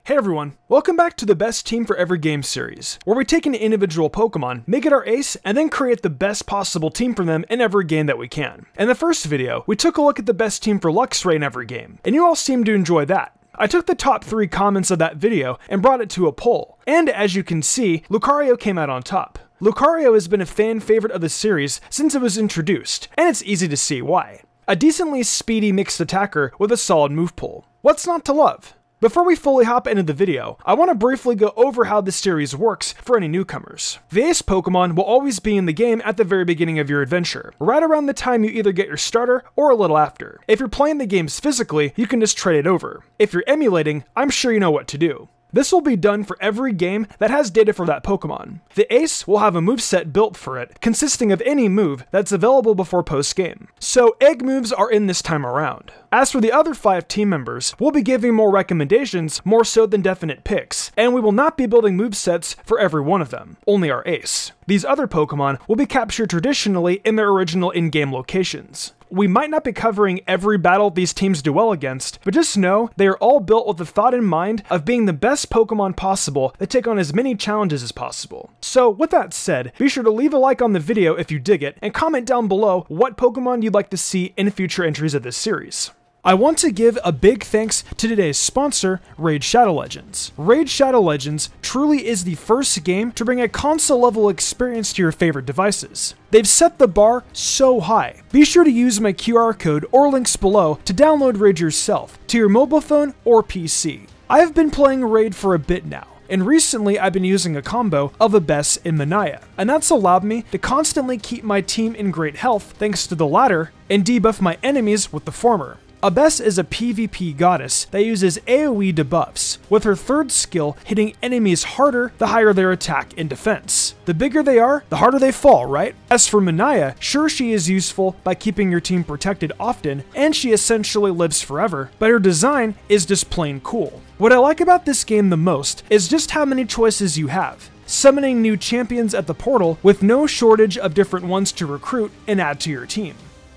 Hey everyone, welcome back to the Best Team for Every Game series, where we take an individual Pokemon, make it our ace, and then create the best possible team for them in every game that we can. In the first video, we took a look at the best team for Luxray in every game, and you all seemed to enjoy that. I took the top 3 comments of that video and brought it to a poll, and as you can see, Lucario came out on top. Lucario has been a fan favorite of the series since it was introduced, and it's easy to see why. A decently speedy mixed attacker with a solid move pool. What's not to love? Before we fully hop into the video, I want to briefly go over how this series works for any newcomers. The ace Pokemon will always be in the game at the very beginning of your adventure, right around the time you either get your starter or a little after. If you're playing the games physically, you can just trade it over. If you're emulating, I'm sure you know what to do. This will be done for every game that has data for that Pokemon. The ace will have a moveset built for it, consisting of any move that's available before post-game. So egg moves are in this time around. As for the other 5 team members, we'll be giving more recommendations more so than definite picks, and we will not be building movesets for every one of them, only our ace. These other Pokemon will be captured traditionally in their original in-game locations. We might not be covering every battle these teams duel against, but just know they are all built with the thought in mind of being the best Pokemon possible that take on as many challenges as possible. So with that said, be sure to leave a like on the video if you dig it, and comment down below what Pokemon you'd like to see in future entries of this series. I want to give a big thanks to today's sponsor, Raid Shadow Legends. Raid Shadow Legends truly is the first game to bring a console-level experience to your favorite devices. They've set the bar so high. Be sure to use my QR code or links below to download Raid yourself to your mobile phone or PC. I have been playing Raid for a bit now, and recently I've been using a combo of Abyss and Manaya, and that's allowed me to constantly keep my team in great health thanks to the latter, and debuff my enemies with the former. Abyss is a PvP goddess that uses AoE debuffs, with her third skill hitting enemies harder the higher their attack and defense. The bigger they are, the harder they fall, right? As for Manaya, sure she is useful by keeping your team protected often, and she essentially lives forever, but her design is just plain cool. What I like about this game the most is just how many choices you have. Summoning new champions at the portal with no shortage of different ones to recruit and add to your team.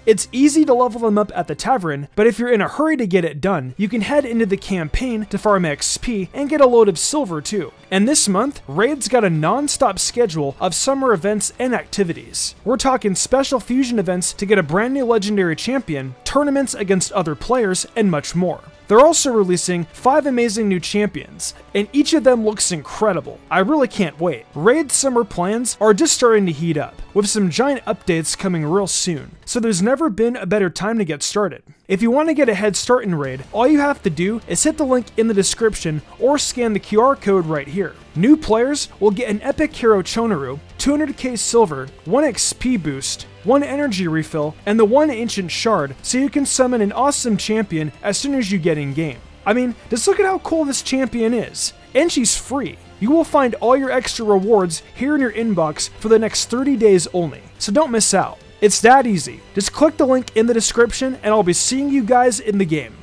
It's easy to level them up at the tavern, but if you're in a hurry to get it done, you can head into the campaign to farm XP and get a load of silver too. And this month, Raid's got a non-stop schedule of summer events and activities. We're talking special fusion events to get a brand new legendary champion, tournaments against other players, and much more. They're also releasing 5 amazing new champions, and each of them looks incredible. I really can't wait. Raid's summer plans are just starting to heat up, with some giant updates coming real soon, so there's never been a better time to get started. If you want to get a head start in Raid, all you have to do is hit the link in the description or scan the QR code right here. New players will get an epic hero Chonaru, 200k silver, 1 XP boost, 1 energy refill, and the 1 ancient shard so you can summon an awesome champion as soon as you get in game. I mean, just look at how cool this champion is, and she's free. You will find all your extra rewards here in your inbox for the next 30 days only, so don't miss out. It's that easy. Just click the link in the description and I'll be seeing you guys in the game.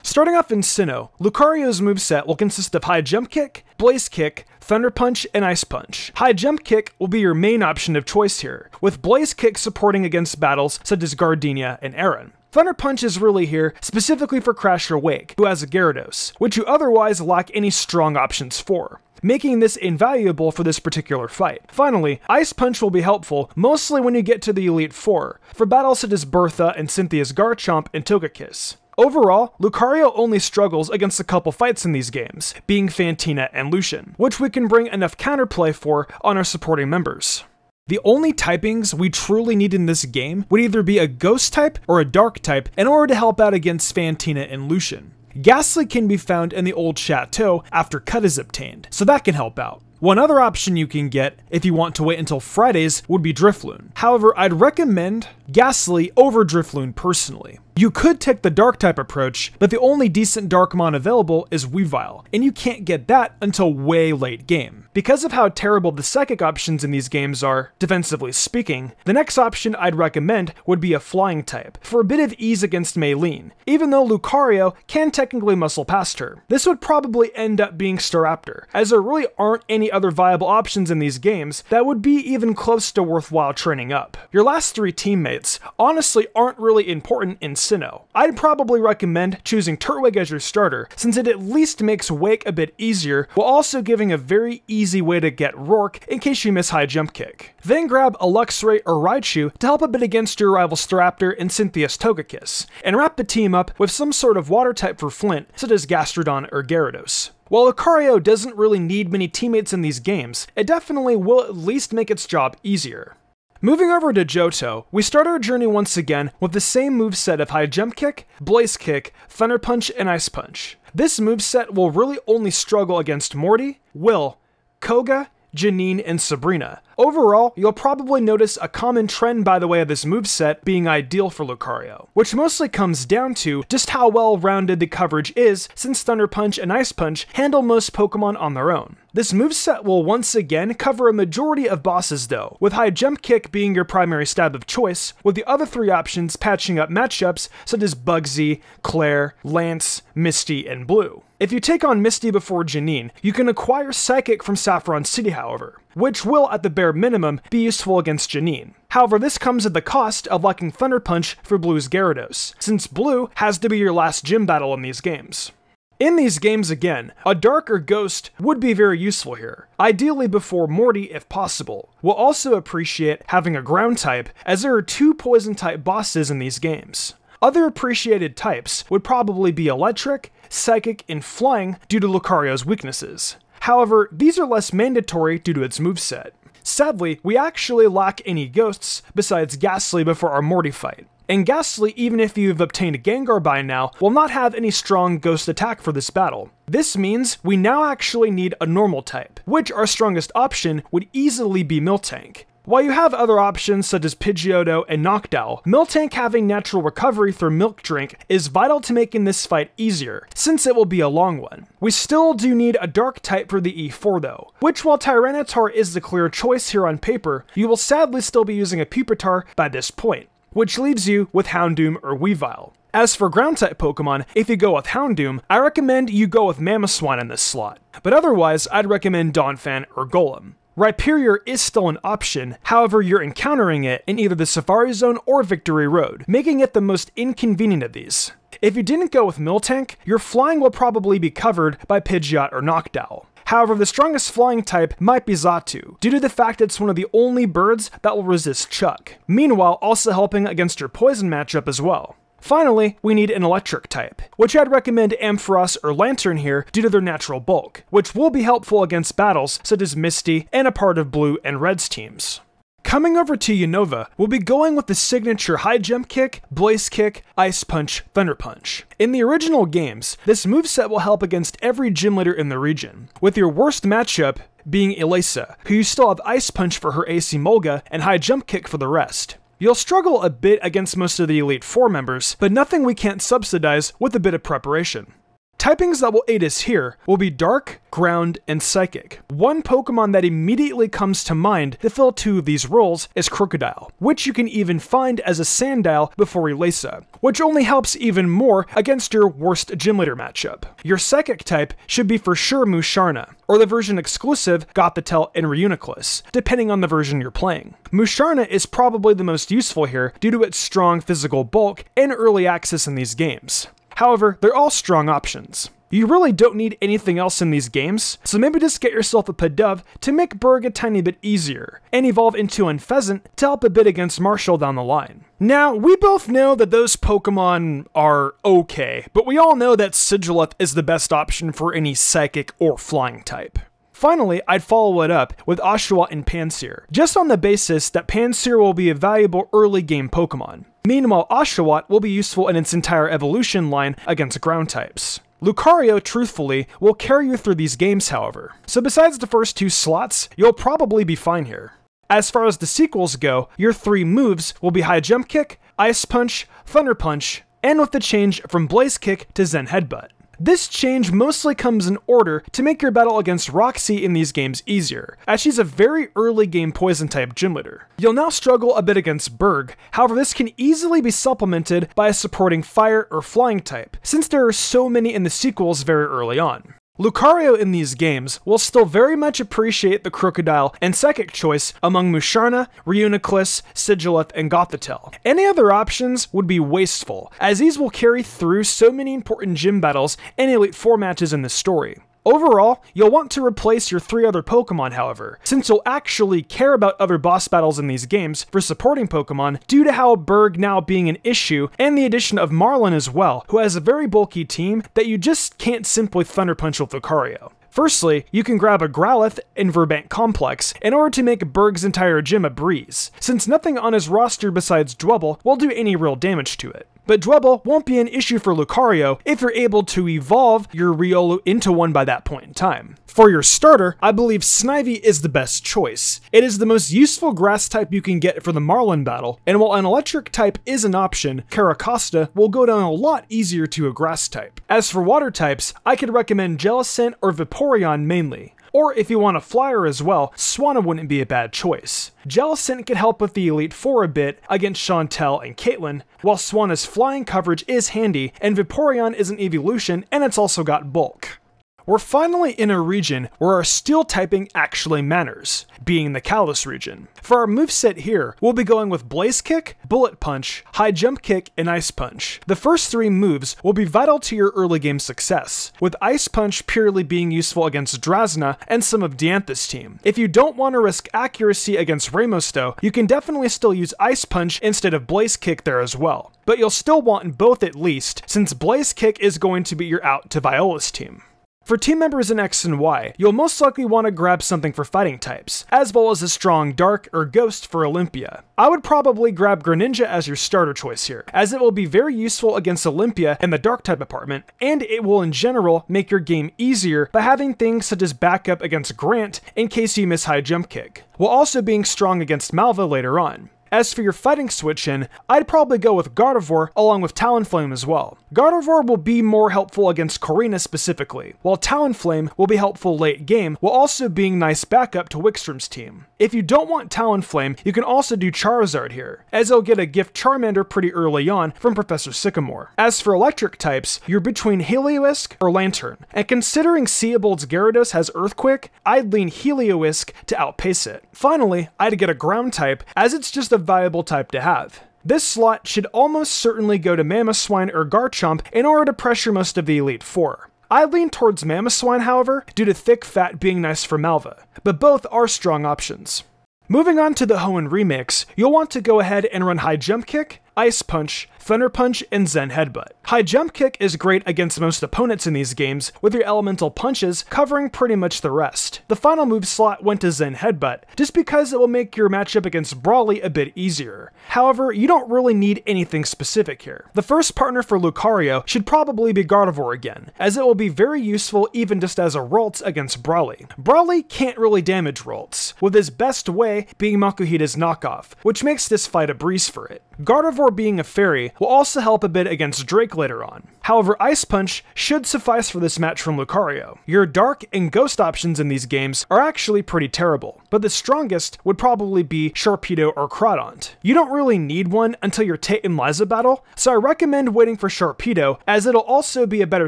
Starting off in Sinnoh, Lucario's moveset will consist of High Jump Kick, Blaze Kick, Thunder Punch, and Ice Punch. High Jump Kick will be your main option of choice here, with Blaze Kick supporting against battles such as Gardenia and Aaron. Thunder Punch is really here specifically for Crasher Wake, who has a Gyarados, which you otherwise lack any strong options for, making this invaluable for this particular fight. Finally, Ice Punch will be helpful mostly when you get to the Elite Four, for battles such as Bertha and Cynthia's Garchomp and Togekiss. Overall, Lucario only struggles against a couple fights in these games, being Fantina and Lucian, which we can bring enough counterplay for on our supporting members. The only typings we truly need in this game would either be a Ghost type or a Dark type in order to help out against Fantina and Lucian. Ghastly can be found in the old Chateau after Cut is obtained, so that can help out. One other option you can get, if you want to wait until Fridays, would be Drifloon. However, I'd recommend Ghastly over Drifloon personally. You could take the Dark type approach, but the only decent Darkmon available is Weavile, and you can't get that until way late game. Because of how terrible the Psychic options in these games are, defensively speaking, the next option I'd recommend would be a Flying type, for a bit of ease against Maylene, even though Lucario can technically muscle past her. This would probably end up being Staraptor, as there really aren't any other viable options in these games that would be even close to worthwhile training up. Your last 3 teammates honestly aren't really important in Sinnoh. I'd probably recommend choosing Turtwig as your starter, since it at least makes Wake a bit easier, while also giving a very easy way to get Rourke in case you miss High Jump Kick. Then grab a Luxray or Raichu to help a bit against your rival Staraptor and Cynthia's Togekiss, and wrap the team up with some sort of water type for Flint, such as Gastrodon or Gyarados. While Lucario doesn't really need many teammates in these games, it definitely will at least make its job easier. Moving over to Johto, we start our journey once again with the same moveset of High Jump Kick, Blaze Kick, Thunder Punch, and Ice Punch. This moveset will really only struggle against Morty, Will, Koga, Janine, and Sabrina. Overall, you'll probably notice a common trend by the way of this moveset being ideal for Lucario, which mostly comes down to just how well-rounded the coverage is, since Thunder Punch and Ice Punch handle most Pokemon on their own. This moveset will once again cover a majority of bosses though, with High Jump Kick being your primary stab of choice, with the other three options patching up matchups such as Bugsy, Claire, Lance, Misty, and Blue. If you take on Misty before Janine, you can acquire Psychic from Saffron City however, which will at the bare minimum be useful against Janine. However, this comes at the cost of lacking Thunder Punch for Blue's Gyarados, since Blue has to be your last gym battle in these games. In these games again, a Dark or Ghost would be very useful here, ideally before Morty if possible. We'll also appreciate having a Ground type, as there are 2 Poison type bosses in these games. Other appreciated types would probably be Electric, Psychic, and Flying due to Lucario's weaknesses. However, these are less mandatory due to its moveset. Sadly, we actually lack any Ghosts besides Ghastly before our Morty fight. And Ghastly, even if you've obtained Gengar by now, will not have any strong Ghost attack for this battle. This means we now actually need a normal type, which our strongest option would easily be Miltank. While you have other options such as Pidgeotto and Noctowl, Miltank having natural recovery through Milk Drink is vital to making this fight easier, since it will be a long one. We still do need a Dark type for the E4 though, which while Tyranitar is the clear choice here on paper, you will sadly still be using a Pupitar by this point, which leaves you with Houndoom or Weavile. As for Ground-type Pokemon, if you go with Houndoom, I recommend you go with Mamoswine in this slot, but otherwise I'd recommend Donphan or Golem. Rhyperior is still an option, however you're encountering it in either the Safari Zone or Victory Road, making it the most inconvenient of these. If you didn't go with Miltank, your Flying will probably be covered by Pidgeot or Noctowl. However, the strongest flying type might be Xatu, due to the fact it's one of the only birds that will resist Chuck, meanwhile also helping against your poison matchup as well. Finally, we need an electric type, which I'd recommend Ampharos or Lantern here due to their natural bulk, which will be helpful against battles such as Misty and a part of Blue and Red's teams. Coming over to Unova, we'll be going with the signature High Jump Kick, Blaze Kick, Ice Punch, Thunder Punch. In the original games, this moveset will help against every gym leader in the region, with your worst matchup being Elesa, who you still have Ice Punch for her AC Mulga and High Jump Kick for the rest. You'll struggle a bit against most of the Elite Four members, but nothing we can't subsidize with a bit of preparation. Typings that will aid us here will be Dark, Ground, and Psychic. One Pokemon that immediately comes to mind to fill 2 of these roles is Crocodile, which you can even find as a Sandile before Elesa, which only helps even more against your worst gym leader matchup. Your Psychic type should be for sure Musharna, or the version exclusive Gothitelle and Reuniclus, depending on the version you're playing. Musharna is probably the most useful here due to its strong physical bulk and early access in these games. However, they're all strong options. You really don't need anything else in these games, so maybe just get yourself a Pidove to make Berg a tiny bit easier, and evolve into Unfezant to help a bit against Marshall down the line. Now, we both know that those Pokemon are okay, but we all know that Sigilyph is the best option for any Psychic or Flying type. Finally, I'd follow it up with Oshawott and Pansear, just on the basis that Pansear will be a valuable early game Pokemon. Meanwhile, Oshawott will be useful in its entire evolution line against ground types. Lucario, truthfully, will carry you through these games however, so besides the first 2 slots, you'll probably be fine here. As far as the sequels go, your 3 moves will be High Jump Kick, Ice Punch, Thunder Punch, and with the change from Blaze Kick to Zen Headbutt. This change mostly comes in order to make your battle against Roxy in these games easier, as she's a very early game poison type gym leader. You'll now struggle a bit against Berg, however this can easily be supplemented by a supporting fire or flying type, since there are so many in the sequels very early on. Lucario in these games will still very much appreciate the Crocodile and Psychic choice among Musharna, Reuniclus, Sigilith, and Gothitelle. Any other options would be wasteful, as these will carry through so many important gym battles and Elite Four matches in the story. Overall, you'll want to replace your 3 other Pokemon, however, since you'll actually care about other boss battles in these games for supporting Pokemon due to how Berg now being an issue and the addition of Marlin as well, who has a very bulky team that you just can't simply Thunder Punch with Lucario. Firstly, you can grab a Growlithe in Verbank Complex in order to make Berg's entire gym a breeze, since nothing on his roster besides Dwebble will do any real damage to it. But Dwebble won't be an issue for Lucario if you're able to evolve your Riolu into one by that point in time. For your starter, I believe Snivy is the best choice. It is the most useful grass type you can get for the Marlin battle, and while an electric type is an option, Caracosta will go down a lot easier to a grass type. As for water types, I could recommend Jellicent or Vaporeon mainly. Or if you want a flyer as well, Swanna wouldn't be a bad choice. Jellicent could help with the Elite Four a bit against Chantel and Caitlyn, while Swanna's flying coverage is handy, and Vaporeon is an evolution and it's also got bulk. We're finally in a region where our steel typing actually matters, being the Kalos region. For our moveset here, we'll be going with Blaze Kick, Bullet Punch, High Jump Kick, and Ice Punch. The first 3 moves will be vital to your early game success, with Ice Punch purely being useful against Drasna and some of Diantha's team. If you don't want to risk accuracy against Ramosto, you can definitely still use Ice Punch instead of Blaze Kick there as well. But you'll still want both at least, since Blaze Kick is going to be your out to Viola's team. For team members in X and Y, you'll most likely want to grab something for fighting types, as well as a strong Dark or Ghost for Olympia. I would probably grab Greninja as your starter choice here, as it will be very useful against Olympia in the Dark type department, and it will in general make your game easier by having things such as backup against Grant in case you miss High Jump Kick, while also being strong against Malva later on. As for your fighting switch-in, I'd probably go with Gardevoir along with Talonflame as well. Gardevoir will be more helpful against Corina specifically, while Talonflame will be helpful late game while also being nice backup to Wickstrom's team. If you don't want Talonflame, you can also do Charizard here, as you'll get a gift Charmander pretty early on from Professor Sycamore. As for electric types, you're between Heliolisk or Lantern, and considering Seabold's Gyarados has Earthquake, I'd lean Heliolisk to outpace it. Finally, I'd get a ground type, as it's just a viable type to have. This slot should almost certainly go to Mamoswine or Garchomp in order to pressure most of the Elite Four. I lean towards Mamoswine, however, due to thick fat being nice for Malva, but both are strong options. Moving on to the Hoenn remix, you'll want to go ahead and run High Jump Kick, Ice Punch, Thunder Punch, and Zen Headbutt. High Jump Kick is great against most opponents in these games, with your elemental punches covering pretty much the rest. The final move slot went to Zen Headbutt, just because it will make your matchup against Brawly a bit easier. However, you don't really need anything specific here. The first partner for Lucario should probably be Gardevoir again, as it will be very useful even just as a Ralts against Brawly. Brawly can't really damage Ralts, with his best way being Makuhita's knockoff, which makes this fight a breeze for it. Gardevoir being a fairy will also help a bit against Drake later on. However, Ice Punch should suffice for this match from Lucario. Your Dark and Ghost options in these games are actually pretty terrible, but the strongest would probably be Sharpedo or Crawdaunt. You don't really need one until your Tate and Liza battle, so I recommend waiting for Sharpedo, as it'll also be a better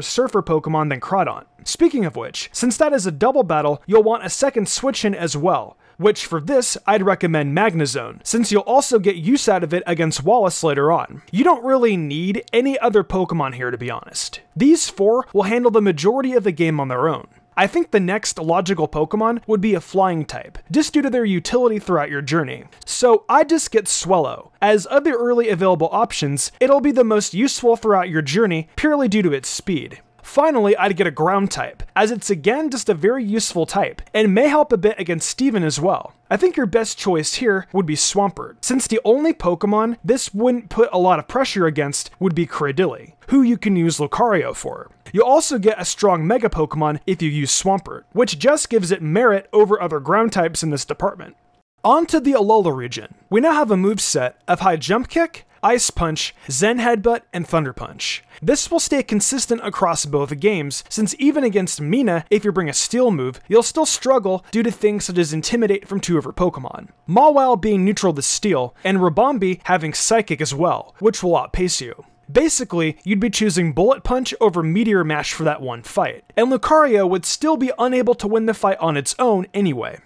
Surfer Pokemon than Crawdaunt. Speaking of which, since that is a double battle, you'll want a second switch-in as well, which for this, I'd recommend Magnezone, since you'll also get use out of it against Wallace later on. You don't really need any other Pokemon here, to be honest. These 4 will handle the majority of the game on their own. I think the next logical Pokemon would be a flying type, just due to their utility throughout your journey. So I'd just get Swellow. As of the early available options, it'll be the most useful throughout your journey purely due to its speed. Finally, I'd get a ground type, as it's again just a very useful type, and may help a bit against Steven as well. I think your best choice here would be Swampert, since the only Pokemon this wouldn't put a lot of pressure against would be Cradily, who you can use Lucario for. You'll also get a strong Mega Pokemon if you use Swampert, which just gives it merit over other ground types in this department. On to the Alola region. We now have a moveset of High Jump Kick, Ice Punch, Zen Headbutt, and Thunder Punch. This will stay consistent across both games, since even against Mina, if you bring a Steel move, you'll still struggle due to things such as Intimidate from 2 of her Pokemon. Mawile being neutral to Steel, and Rabombi having Psychic as well, which will outpace you. Basically, you'd be choosing Bullet Punch over Meteor Mash for that one fight, and Lucario would still be unable to win the fight on its own anyway.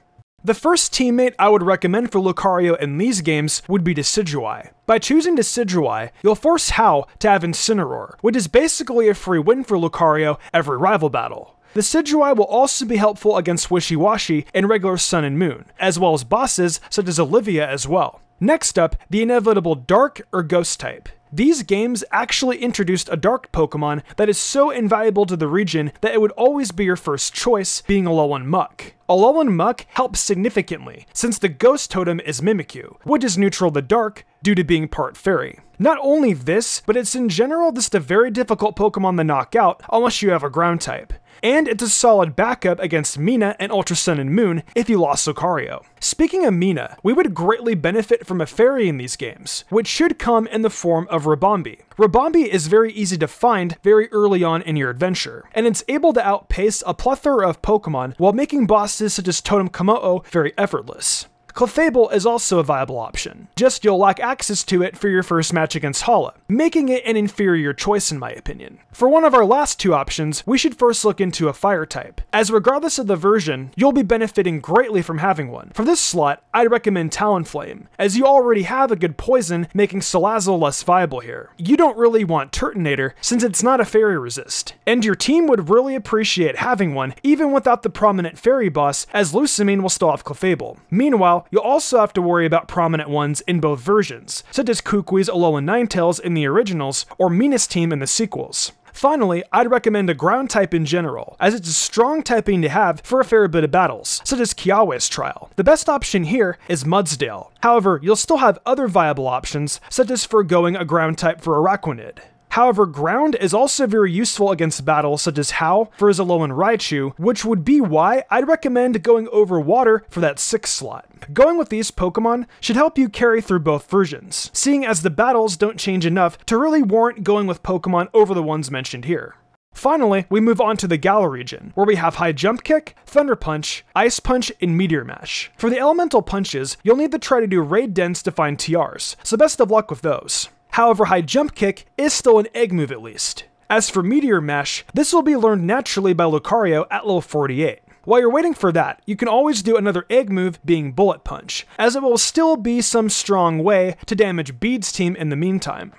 The first teammate I would recommend for Lucario in these games would be Decidueye. By choosing Decidueye, you'll force Hau to have Incineroar, which is basically a free win for Lucario every rival battle. Decidueye will also be helpful against Wishy-Washy in regular Sun and Moon, as well as bosses such as Olivia as well. Next up, the inevitable Dark or Ghost type. These games actually introduced a Dark Pokemon that is so invaluable to the region that it would always be your first choice, being Alolan Muck. Alolan Muck helps significantly, since the Ghost Totem is Mimikyu, which is neutral to Dark due to being part Fairy. Not only this, but it's in general just a very difficult Pokemon to knock out unless you have a Ground type. And it's a solid backup against Mina and Ultra Sun and Moon if you lost Lucario. Speaking of Mina, we would greatly benefit from a fairy in these games, which should come in the form of Ribombee. Ribombee is very easy to find very early on in your adventure, and it's able to outpace a plethora of Pokemon while making bosses such as Totem Kameo very effortless. Clefable is also a viable option, just you'll lack access to it for your first match against Hala, making it an inferior choice in my opinion. For one of our last two options, we should first look into a fire type, as regardless of the version, you'll be benefiting greatly from having one. For this slot, I'd recommend Talonflame, as you already have a good poison, making Salazzle less viable here. You don't really want Turtonator, since it's not a fairy resist, and your team would really appreciate having one, even without the prominent fairy boss, as Lusamine will still have Clefable. Meanwhile, you'll also have to worry about prominent ones in both versions, such as Kukui's Alolan Ninetales in the originals, or Mina's team in the sequels. Finally, I'd recommend a ground type in general, as it's a strong typing to have for a fair bit of battles, such as Kiawe's Trial. The best option here is Mudsdale. However, you'll still have other viable options, such as forgoing a ground type for Araquanid. However, ground is also very useful against battles such as Hau for his Alolan Raichu, which would be why I'd recommend going over water for that 6th slot. Going with these Pokemon should help you carry through both versions, seeing as the battles don't change enough to really warrant going with Pokemon over the ones mentioned here. Finally, we move on to the Galar region, where we have High Jump Kick, Thunder Punch, Ice Punch, and Meteor Mash. For the elemental punches, you'll need to try to do Raid Dens to find TRs, so best of luck with those. However, High Jump Kick is still an egg move at least. As for Meteor Mash, this will be learned naturally by Lucario at level 48. While you're waiting for that, you can always do another egg move being Bullet Punch, as it will still be some strong way to damage Bede's team in the meantime.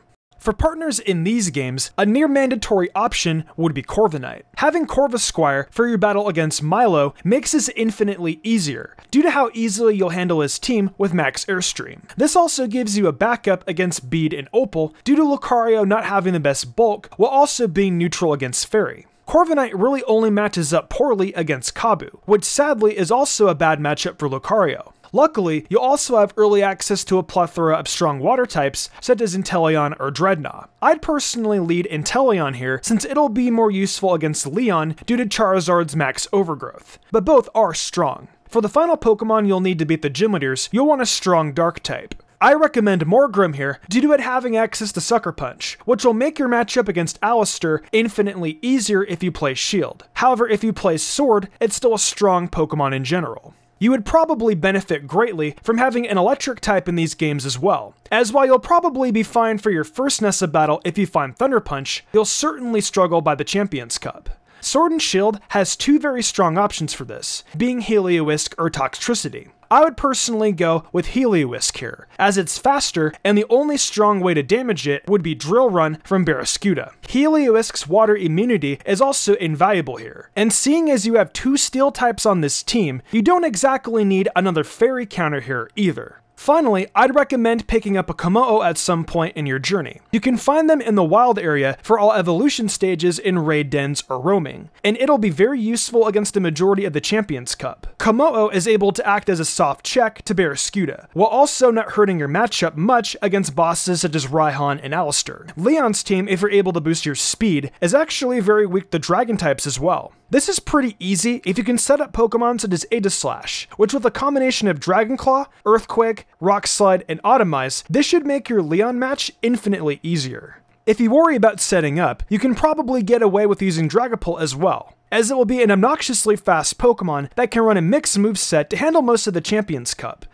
For partners in these games, a near mandatory option would be Corviknight. Having Corvisquire for your battle against Milo makes this infinitely easier, due to how easily you'll handle his team with Max Airstream. This also gives you a backup against Bede and Opal, due to Lucario not having the best bulk, while also being neutral against Fairy. Corviknight really only matches up poorly against Kabu, which sadly is also a bad matchup for Lucario. Luckily, you'll also have early access to a plethora of strong water types, such as Inteleon or Dreadnought. I'd personally lead Inteleon here, since it'll be more useful against Leon due to Charizard's max overgrowth, but both are strong. For the final Pokemon you'll need to beat the Gym Leaders, you'll want a strong Dark type. I recommend Morgrem here due to it having access to Sucker Punch, which will make your matchup against Alistair infinitely easier if you play Shield. However, if you play Sword, it's still a strong Pokemon in general. You would probably benefit greatly from having an electric type in these games as well, as while you'll probably be fine for your first Nessa battle if you find Thunder Punch, you'll certainly struggle by the Champions Cup. Sword and Shield has two very strong options for this, being Heliolisk or Toxtricity. I would personally go with Heliolisk here, as it's faster and the only strong way to damage it would be Drill Run from Barraskewda. Heliolisk's water immunity is also invaluable here, and seeing as you have two steel types on this team, you don't exactly need another fairy counter here either. Finally, I'd recommend picking up a Kameo at some point in your journey. You can find them in the wild area for all evolution stages in raid dens or roaming, and it'll be very useful against the majority of the Champions Cup. Kameo is able to act as a soft check to Barraskewda, while also not hurting your matchup much against bosses such as Raihan and Alistair. Leon's team, if you're able to boost your speed, is actually very weak to dragon types as well. This is pretty easy if you can set up Pokemon such as Aegislash, which with a combination of Dragon Claw, Earthquake, Rock Slide, and Atomize, this should make your Leon match infinitely easier. If you worry about setting up, you can probably get away with using Dragapult as well, as it will be an obnoxiously fast Pokemon that can run a mixed moveset to handle most of the Champions Cup.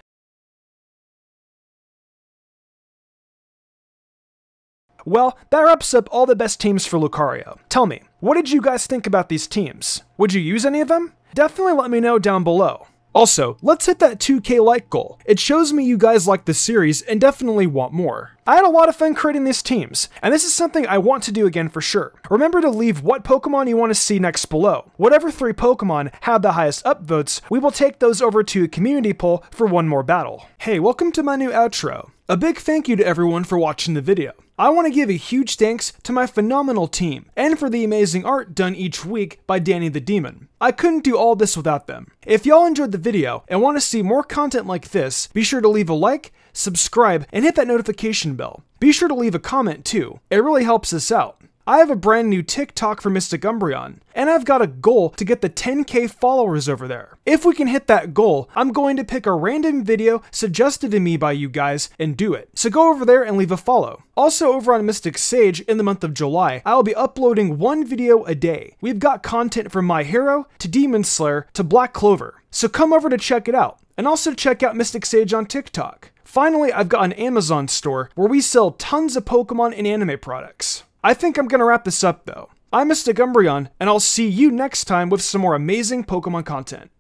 Well, that wraps up all the best teams for Lucario. Tell me, what did you guys think about these teams? Would you use any of them? Definitely let me know down below. Also, let's hit that 2K like goal. It shows me you guys like the series and definitely want more. I had a lot of fun creating these teams, and this is something I want to do again for sure. Remember to leave what Pokemon you want to see next below. Whatever 3 Pokemon have the highest upvotes, we will take those over to a community poll for one more battle. Hey, welcome to my new outro. A big thank you to everyone for watching the video. I want to give a huge thanks to my phenomenal team, and for the amazing art done each week by Danny the Demon. I couldn't do all this without them. If y'all enjoyed the video and want to see more content like this, be sure to leave a like, subscribe, and hit that notification bell. Be sure to leave a comment too. It really helps us out. I have a brand new TikTok for Mystic Umbreon, and I've got a goal to get the 10K followers over there. If we can hit that goal, I'm going to pick a random video suggested to me by you guys and do it. So go over there and leave a follow. Also over on MysticSage in the month of July, I will be uploading 1 video a day. We've got content from My Hero to Demon Slayer to Black Clover. So come over to check it out. And also check out MysticSage on TikTok. Finally, I've got an Amazon store where we sell tons of Pokemon and anime products. I think I'm gonna wrap this up though. I'm Mystic Umbreon, and I'll see you next time with some more amazing Pokemon content.